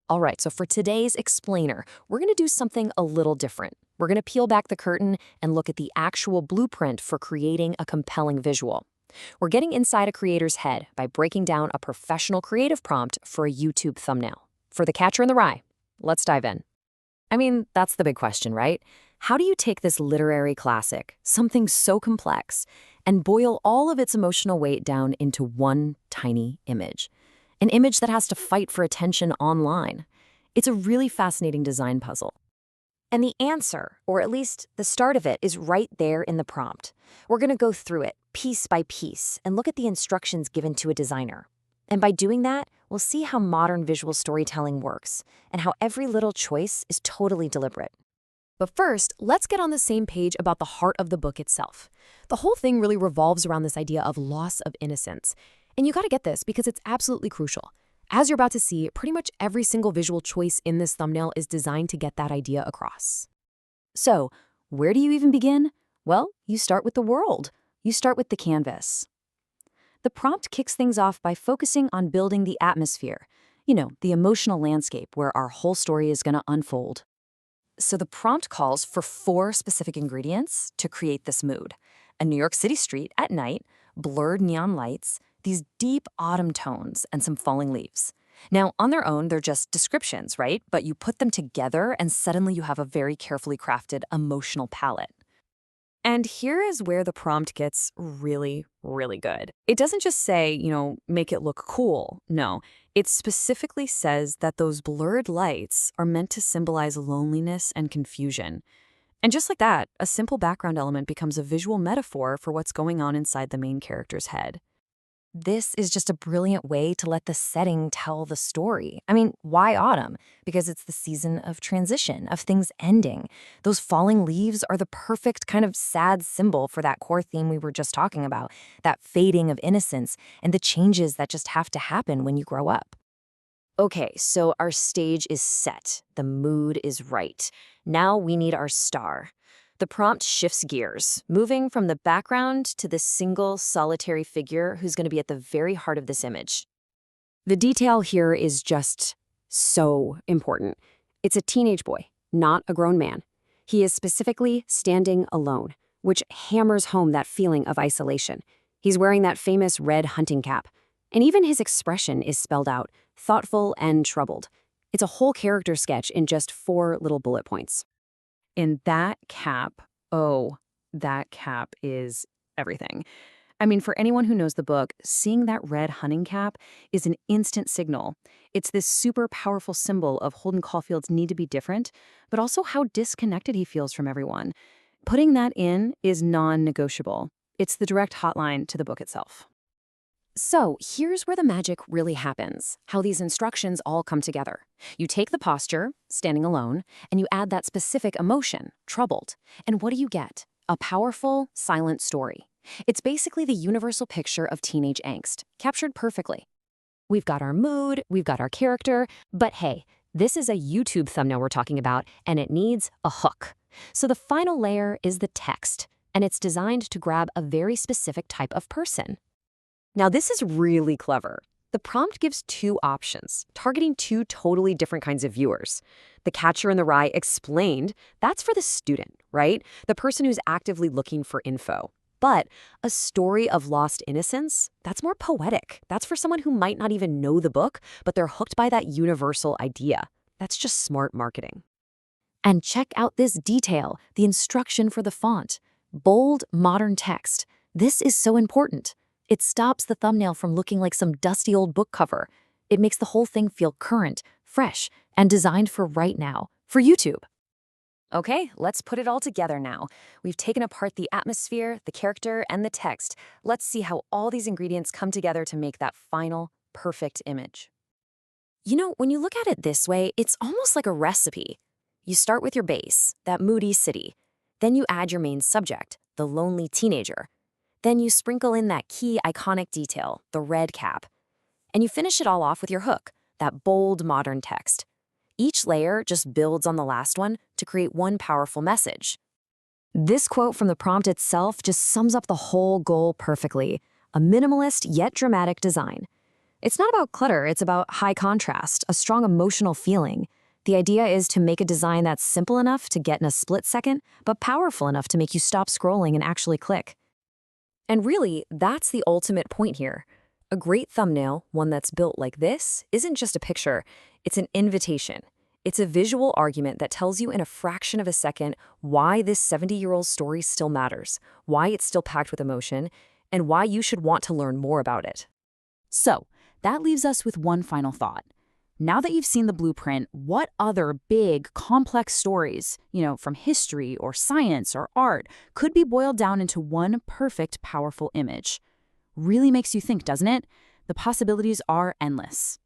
All right, so for today's explainer, we're going to do something a little different. We're going to peel back the curtain and look at the actual blueprint for creating a compelling visual. We're getting inside a creator's head by breaking down a professional creative prompt for a YouTube thumbnail. For the catcher in the rye, let's dive in. I mean, that's the big question, right? How do you take this literary classic, something so complex, and boil all of its emotional weight down into one tiny image? An image that has to fight for attention online. It's a really fascinating design puzzle. And the answer, or at least the start of it, is right there in the prompt. We're going to go through it piece by piece and look at the instructions given to a designer. And by doing that, we'll see how modern visual storytelling works and how every little choice is totally deliberate. But first, let's get on the same page about the heart of the book itself. The whole thing really revolves around this idea of loss of innocence. And you gotta get this because it's absolutely crucial. As you're about to see, pretty much every single visual choice in this thumbnail is designed to get that idea across. So, where do you even begin? Well, you start with the world. You start with the canvas. The prompt kicks things off by focusing on building the atmosphere, the emotional landscape where our whole story is gonna unfold. So the prompt calls for 4 specific ingredients to create this mood. A New York City street at night, blurred neon lights, these deep autumn tones, and some falling leaves. Now, on their own, they're just descriptions, right? But you put them together and suddenly you have a very carefully crafted emotional palette. And here is where the prompt gets really, really good. It doesn't just say, make it look cool. No, it specifically says that those blurred lights are meant to symbolize loneliness and confusion. And just like that, a simple background element becomes a visual metaphor for what's going on inside the main character's head. This is just a brilliant way to let the setting tell the story. I mean, why autumn? Because it's the season of transition, of things ending. Those falling leaves are the perfect kind of sad symbol for that core theme we were just talking about, that fading of innocence and the changes that just have to happen when you grow up. Okay, so our stage is set. The mood is right. Now we need our star. The prompt shifts gears, moving from the background to the single solitary figure who's going to be at the very heart of this image. The detail here is just so important. It's a teenage boy, not a grown man. He is specifically standing alone, which hammers home that feeling of isolation. He's wearing that famous red hunting cap, and even his expression is spelled out, thoughtful and troubled. It's a whole character sketch in just 4 little bullet points. And that cap is everything. I mean, for anyone who knows the book, seeing that red hunting cap is an instant signal. It's this super powerful symbol of Holden Caulfield's need to be different, but also how disconnected he feels from everyone. Putting that in is non-negotiable. It's the direct hotline to the book itself. So here's where the magic really happens, how these instructions all come together. You take the posture, standing alone, and you add that specific emotion, troubled. And what do you get? A powerful, silent story. It's basically the universal picture of teenage angst, captured perfectly. We've got our mood, we've got our character, but hey, this is a YouTube thumbnail we're talking about, and it needs a hook. So the final layer is the text, and it's designed to grab a very specific type of person. Now, this is really clever. The prompt gives 2 options, targeting 2 totally different kinds of viewers. The catcher in the rye explained, that's for the student, right? The person who's actively looking for info. But a story of lost innocence, that's more poetic. That's for someone who might not even know the book, but they're hooked by that universal idea. That's just smart marketing. And check out this detail, the instruction for the font. Bold, modern text. This is so important. It stops the thumbnail from looking like some dusty old book cover. It makes the whole thing feel current, fresh, and designed for right now, for YouTube. Okay, let's put it all together now. We've taken apart the atmosphere, the character, and the text. Let's see how all these ingredients come together to make that final, perfect image. When you look at it this way, it's almost like a recipe. You start with your base, that moody city. Then you add your main subject, the lonely teenager. Then you sprinkle in that key iconic detail, the red cap. And you finish it all off with your hook, that bold modern text. Each layer just builds on the last one to create one powerful message. This quote from the prompt itself just sums up the whole goal perfectly, a minimalist yet dramatic design. It's not about clutter, it's about high contrast, a strong emotional feeling. The idea is to make a design that's simple enough to get in a split second, but powerful enough to make you stop scrolling and actually click. And really, that's the ultimate point here. A great thumbnail, one that's built like this, isn't just a picture, it's an invitation. It's a visual argument that tells you in a fraction of a second why this 70-year-old story still matters, why it's still packed with emotion, and why you should want to learn more about it. So, that leaves us with one final thought. Now that you've seen the blueprint, what other big, complex stories, from history or science or art, could be boiled down into one perfect, powerful image? Really makes you think, doesn't it? The possibilities are endless.